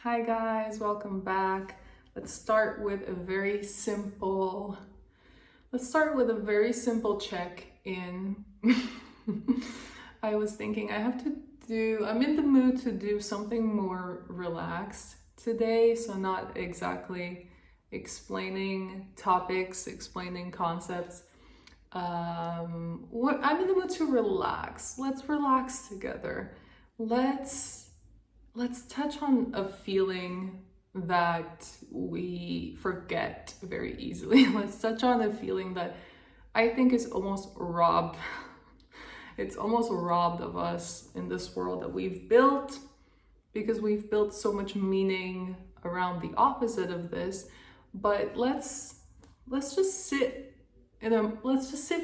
Hi guys, welcome back. Let's start with a very simple check-in. I was thinking I'm in the mood to do something more relaxed today, so not exactly explaining topics, explaining concepts. I'm in the mood to relax. Let's relax together. Let's let's touch on a feeling that we forget very easily. Let's touch on a feeling that I think is almost robbed. It's almost robbed of us in this world that we've built because we've built so much meaning around the opposite of this. But let's just sit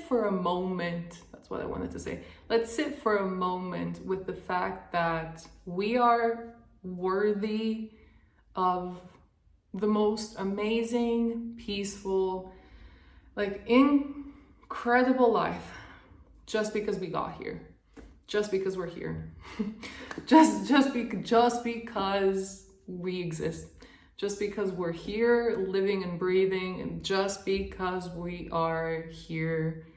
for a moment. That's what I wanted to say. Let's sit for a moment with the fact that we are worthy of the most amazing, peaceful, like incredible life just because we got here. Just because we're here. just because we exist. Just because we're here living and breathing, and just because we are here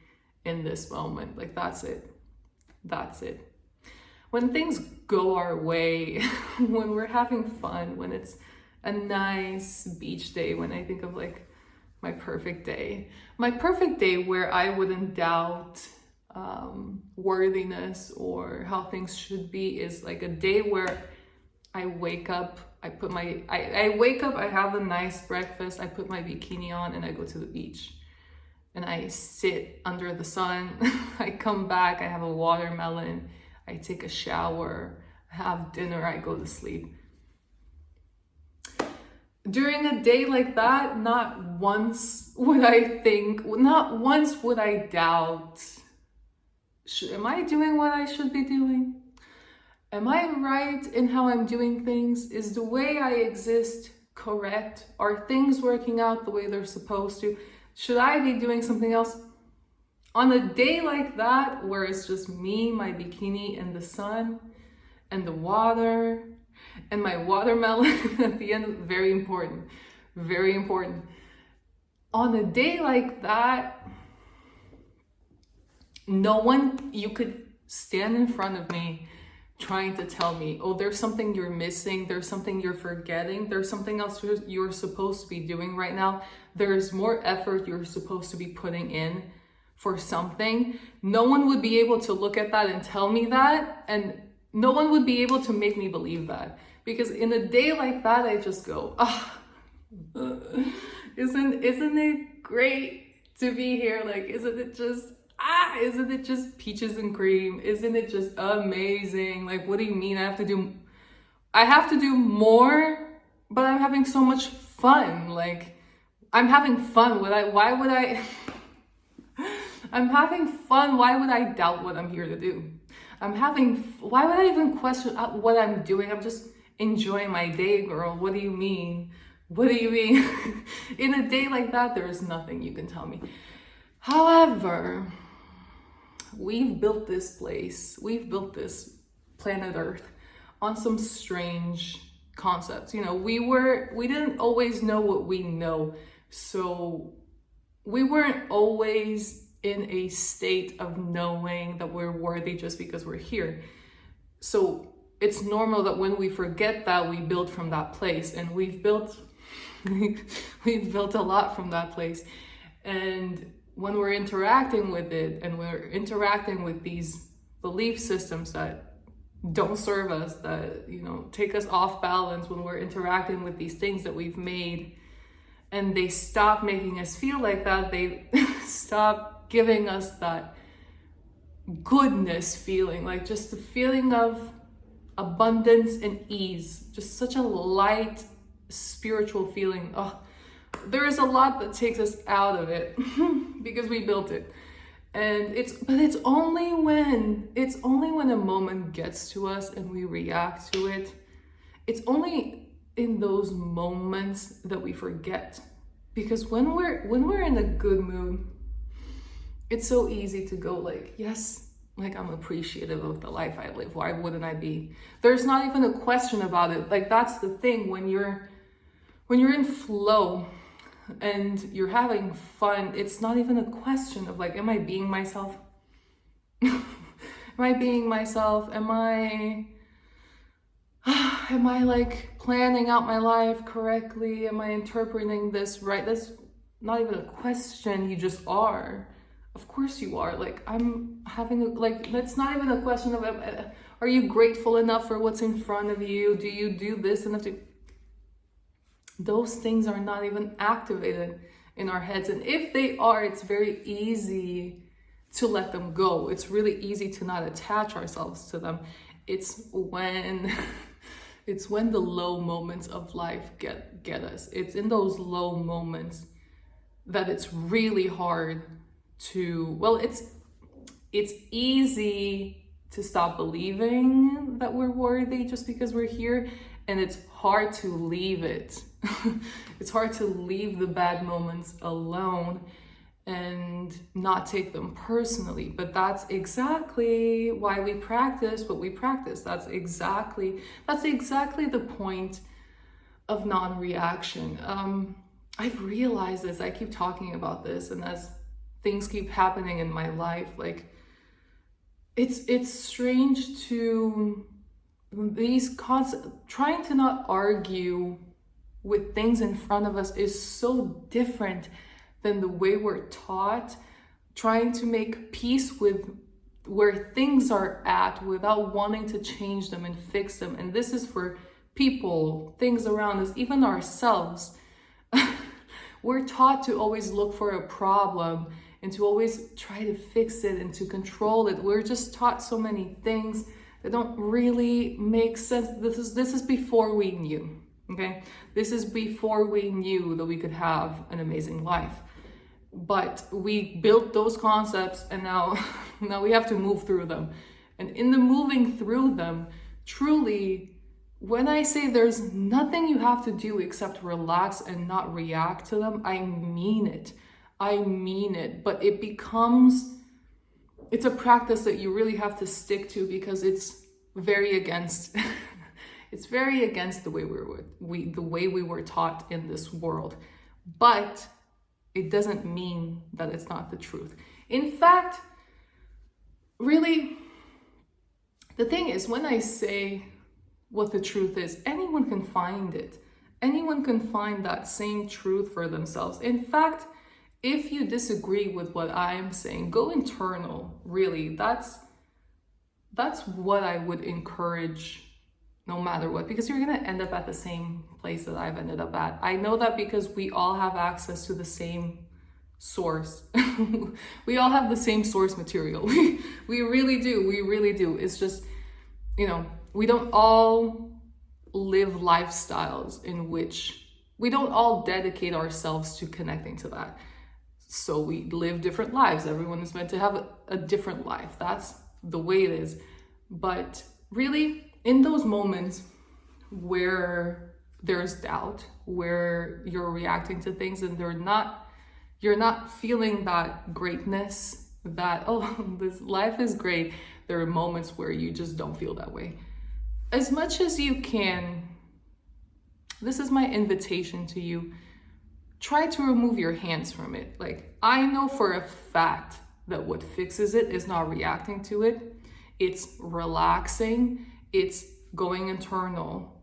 in this moment. Like that's it. When things go our way, when we're having fun, when it's a nice beach day, when I think of like my perfect day where I wouldn't doubt worthiness or how things should be, is like a day where I wake up, I wake up, I have a nice breakfast, I put my bikini on and I go to the beach and I sit under the sun. I come back, I have a watermelon, I take a shower, I have dinner, I go to sleep. During a day like that, not once would I doubt, am I doing what I should be doing? Am I right in how I'm doing things? Is the way I exist correct? Are things working out the way they're supposed to? Should I be doing something else? On a day like that, where it's just me, my bikini, and the sun, and the water, and my watermelon at the end, very important, very important. On a day like that, no one, you could stand in front of me trying to tell me, oh, there's something you're missing, there's something you're forgetting, there's something else you're supposed to be doing right now, there's more effort you're supposed to be putting in for something. No one would be able to look at that and tell me that, and no one would be able to make me believe that. Because in a day like that, I just go, isn't it great to be here? Like, isn't it just peaches and cream? Isn't it just amazing? Like, what do you mean I have to do more, but I'm having so much fun. Like, I'm having fun. I'm having fun. Why would I doubt what I'm here to do? Why would I even question what I'm doing? I'm just enjoying my day, girl. What do you mean? In a day like that, there is nothing you can tell me. However, we've built this planet Earth on some strange concepts. You know, we didn't always know what we know. So we weren't always in a state of knowing that we're worthy just because we're here. So it's normal that when we forget that, we build from that place, and we've built a lot from that place. And when we're interacting with it, and we're interacting with these belief systems that don't serve us, that, you know, take us off balance, when we're interacting with these things that we've made, and they stop making us feel like that, they stop giving us that goodness feeling, like just the feeling of abundance and ease, just such a light spiritual feeling. Oh, there is a lot that takes us out of it because we built it. And it's only when a moment gets to us and we react to it. It's only in those moments that we forget. Because when we're in a good mood, it's so easy to go like, yes, like I'm appreciative of the life I live. Why wouldn't I be? There's not even a question about it. Like that's the thing, when you're in flow and you're having fun, it's not even a question of like, am I being myself? Am I being myself? Am I like planning out my life correctly? Am I interpreting this right? That's not even a question. You just are. Of course you are. Like I'm having like, that's not even a question of, are you grateful enough for what's in front of you? Do you do this enough to, those things are not even activated in our heads. And if they are, it's very easy to let them go. It's really easy to not attach ourselves to them. It's when it's when the low moments of life get us. It's in those low moments that it's really hard to, well, it's easy to stop believing that we're worthy just because we're here, and it's hard to leave it. It's hard to leave the bad moments alone and not take them personally. But that's exactly why we practice what we practice. That's exactly the point of non-reaction. I've realized this, I keep talking about this, and as things keep happening in my life, like it's strange to these concepts, trying to not argue with things in front of us is so different than the way we're taught, trying to make peace with where things are at without wanting to change them and fix them. And this is for people, things around us, even ourselves. We're taught to always look for a problem and to always try to fix it and to control it. We're just taught so many things that don't really make sense. This is before we knew, okay? This is before we knew that we could have an amazing life. But we built those concepts, and now we have to move through them. And in the moving through them, truly, when I say there's nothing you have to do except relax and not react to them, I mean it. I mean it. But it's a practice that you really have to stick to, because it's very against it's very against the way we were taught in this world. But it doesn't mean that it's not the truth. In fact, really, the thing is, when I say what the truth is, anyone can find it. Anyone can find that same truth for themselves. In fact, if you disagree with what I'm saying, go internal. Really, that's what I would encourage, no matter what, because you're going to end up at the same place that I've ended up at. I know that because we all have access to the same source. We all have the same source material. We really do. We really do. It's just, we don't all live lifestyles in which we don't all dedicate ourselves to connecting to that. So we live different lives. Everyone is meant to have a different life. That's the way it is. But really, in those moments where there's doubt, where you're reacting to things and you're not feeling that greatness, that, oh, this life is great. There are moments where you just don't feel that way. As much as you can, this is my invitation to you, try to remove your hands from it. Like, I know for a fact that what fixes it is not reacting to it. It's relaxing. It's going internal,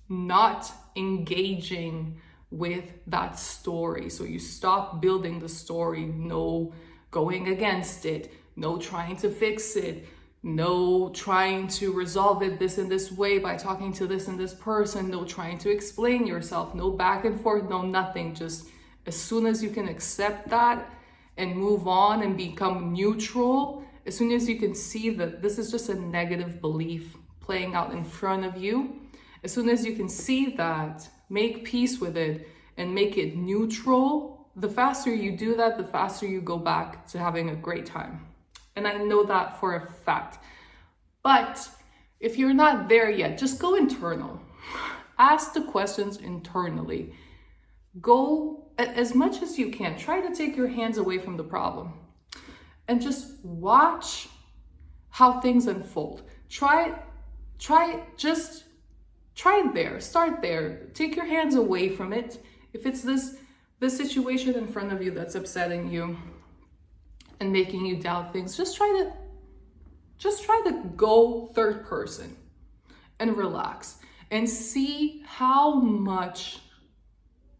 not engaging with that story. So you stop building the story, no going against it, no trying to fix it, no trying to resolve it this and this way by talking to this and this person, no trying to explain yourself, no back and forth, no nothing. Just as soon as you can accept that and move on and become neutral, as soon as you can see that this is just a negative belief playing out in front of you, as soon as you can see that, make peace with it and make it neutral, the faster you do that, the faster you go back to having a great time. And I know that for a fact. But if you're not there yet, just go internal. Ask the questions internally. Go as much as you can. Try to take your hands away from the problem and just watch how things unfold. Just try it there. Start there. Take your hands away from it. If it's this situation in front of you that's upsetting you and making you doubt things, just try to go third person and relax and see how much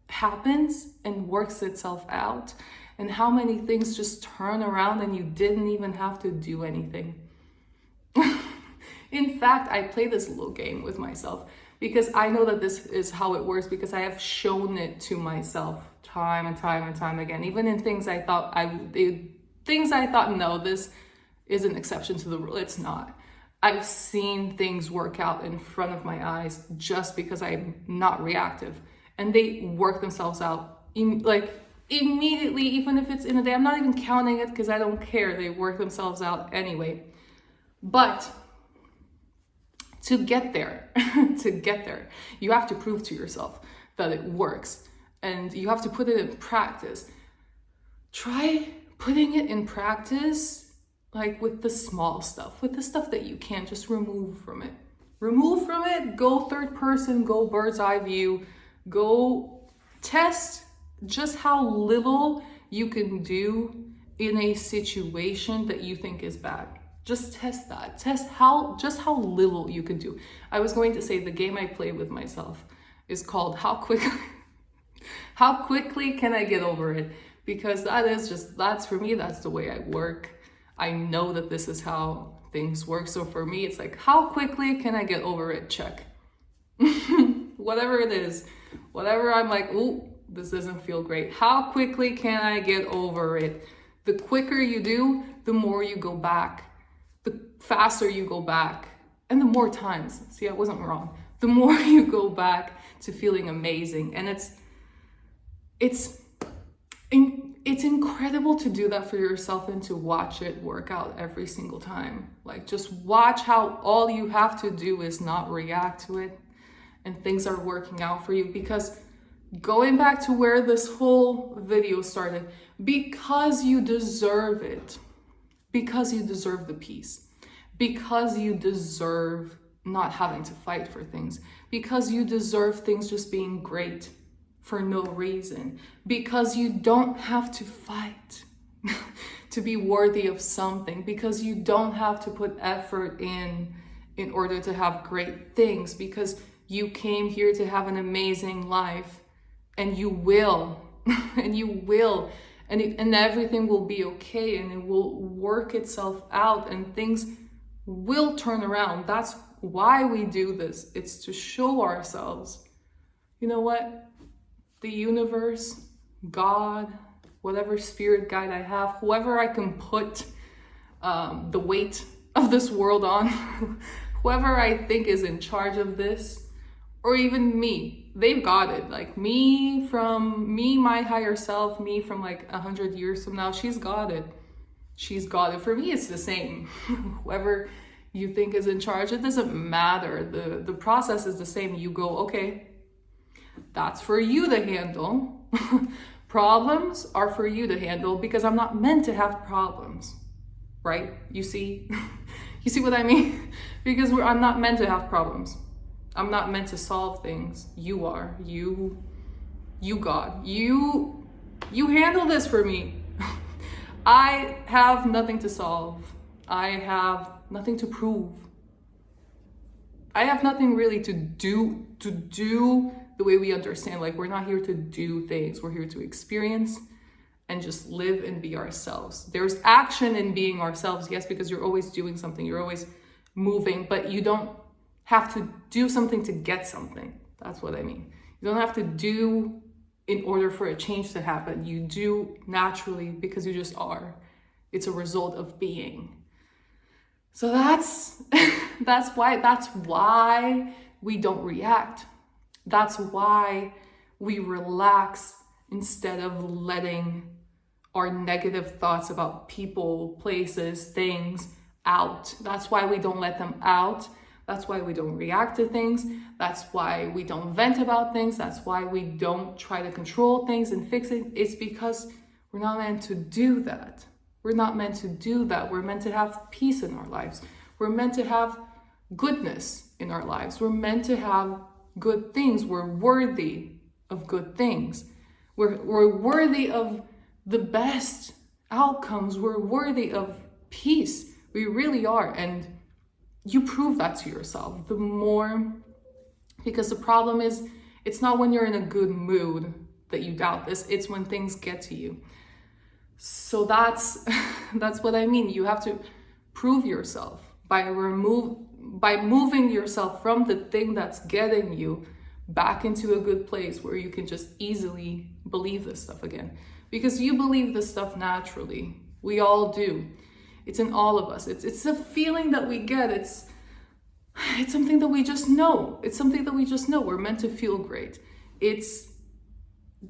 happens and works itself out, and how many things just turn around and you didn't even have to do anything. In fact, I play this little game with myself because I know that this is how it works, because I have shown it to myself time and time and time again, even in things I thought no, this is an exception to the rule. It's not. I've seen things work out in front of my eyes just because I'm not reactive, and they work themselves out immediately, even if it's in a day. I'm not even counting it because I don't care. They work themselves out anyway. But to get there, you have to prove to yourself that it works, and you have to put it in practice. Try putting it in practice, like with the small stuff, with the stuff that you can't just remove from it. Go third person, go bird's eye view, go test just how little you can do in a situation that you think is bad. Just test that. Test how little you can do. I was going to say the game I play with myself is called How Quickly Can I Get Over It? Because that's for me, that's the way I work. I know that this is how things work. So for me, it's like, how quickly can I get over it? Check. Whatever it is, whatever I'm like, ooh, this doesn't feel great. How quickly can I get over it? The quicker you do, the more you go back. The faster you go back, and the more times, see, I wasn't wrong, the more you go back to feeling amazing. And it's incredible to do that for yourself and to watch it work out every single time. Like, just watch how all you have to do is not react to it, and things are working out for you. Because going back to where this whole video started, because you deserve it. Because you deserve the peace, because you deserve not having to fight for things, because you deserve things just being great for no reason, because you don't have to fight to be worthy of something, because you don't have to put effort in order to have great things, because you came here to have an amazing life, and you will, and you will. And everything will be okay, and it will work itself out, and things will turn around. That's why we do this. It's to show ourselves, you know what? The universe, God, whatever spirit guide I have, whoever I can put the weight of this world on, whoever I think is in charge of this, or even me, they've got it. Like me, my higher self, me from like 100 years from now, she's got it. She's got it. For me, it's the same. Whoever you think is in charge, it doesn't matter. The process is the same. You go, okay, that's for you to handle. Problems are for you to handle, because I'm not meant to have problems, right? You see? You see what I mean? Because I'm not meant to have problems. I'm not meant to solve things. You are. You God. You handle this for me. I have nothing to solve. I have nothing to prove. I have nothing really to do the way we understand. Like, we're not here to do things. We're here to experience and just live and be ourselves. There's action in being ourselves, yes, because you're always doing something. You're always moving, but you don't have to do something to get something. That's what I mean. You don't have to do in order for a change to happen. You do naturally because you just are. It's a result of being. So that's why we don't react. That's why we relax instead of letting our negative thoughts about people, places, things out. That's why we don't let them out. That's why we don't react to things. That's why we don't vent about things. That's why we don't try to control things and fix it. It's because we're not meant to do that. We're not meant to do that. We're meant to have peace in our lives. We're meant to have goodness in our lives. We're meant to have good things. We're worthy of good things. We're worthy of the best outcomes. We're worthy of peace. We really are. And you prove that to yourself. The more, because the problem is, it's not when you're in a good mood that you doubt this. It's when things get to you. So that's what I mean. You have to prove yourself by moving yourself from the thing that's getting you back into a good place where you can just easily believe this stuff again. Because you believe this stuff naturally. We all do. It's in all of us. It's a feeling that we get. It's something that we just know. It's something that we just know. We're meant to feel great. It's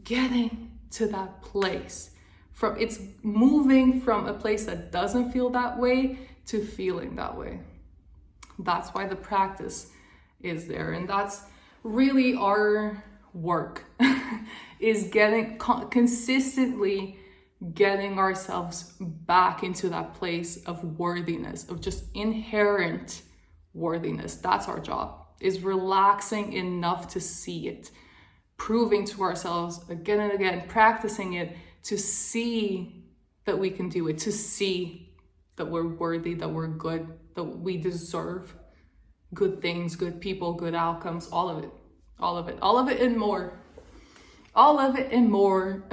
getting to that place. It's moving from a place that doesn't feel that way to feeling that way. That's why the practice is there. And that's really our work, is consistently getting ourselves back into that place of worthiness, of just inherent worthiness. That's our job, is relaxing enough to see it, proving to ourselves again and again, practicing it to see that we can do it, to see that we're worthy, that we're good, that we deserve good things, good people, good outcomes, all of it, all of it, all of it and more, all of it and more.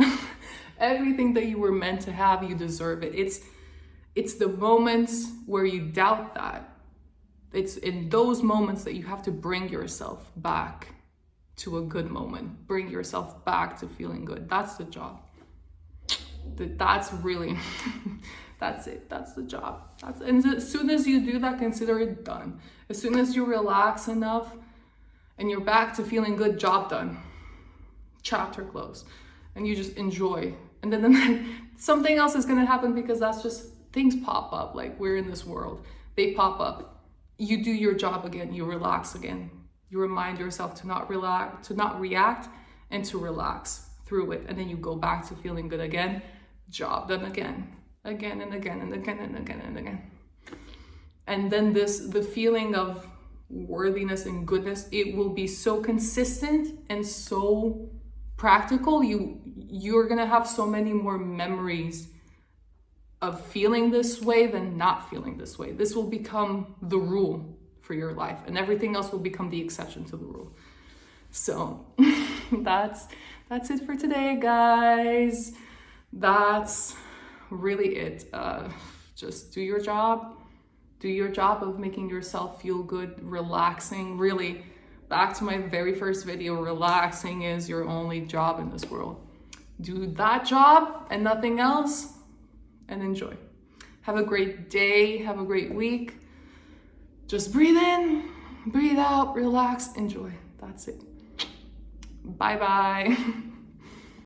Everything that you were meant to have, you deserve it. It's the moments where you doubt that. It's in those moments that you have to bring yourself back to a good moment. Bring yourself back to feeling good. That's the job. That's really, that's it. That's the job. And as soon as you do that, consider it done. As soon as you relax enough and you're back to feeling good, job done. Chapter closed. And you just enjoy. And then something else is going to happen, because that's just, things pop up. Like, we're in this world. They pop up. You do your job again. You relax again. You remind yourself to not react, and to relax through it. And then you go back to feeling good again. Job done again. Again and again and again and again and again. And then the feeling of worthiness and goodness, it will be so consistent and so practical. You're gonna have so many more memories of feeling this way than not feeling this way. This will become the rule for your life, and everything else will become the exception to the rule. So that's it for today, guys. That's really it. Just do your job. Do your job of making yourself feel good, relaxing. Really, back to my very first video, relaxing is your only job in this world. Do that job and nothing else, and enjoy. Have a great day. Have a great week. Just breathe in, breathe out, relax, enjoy. That's it. Bye-bye.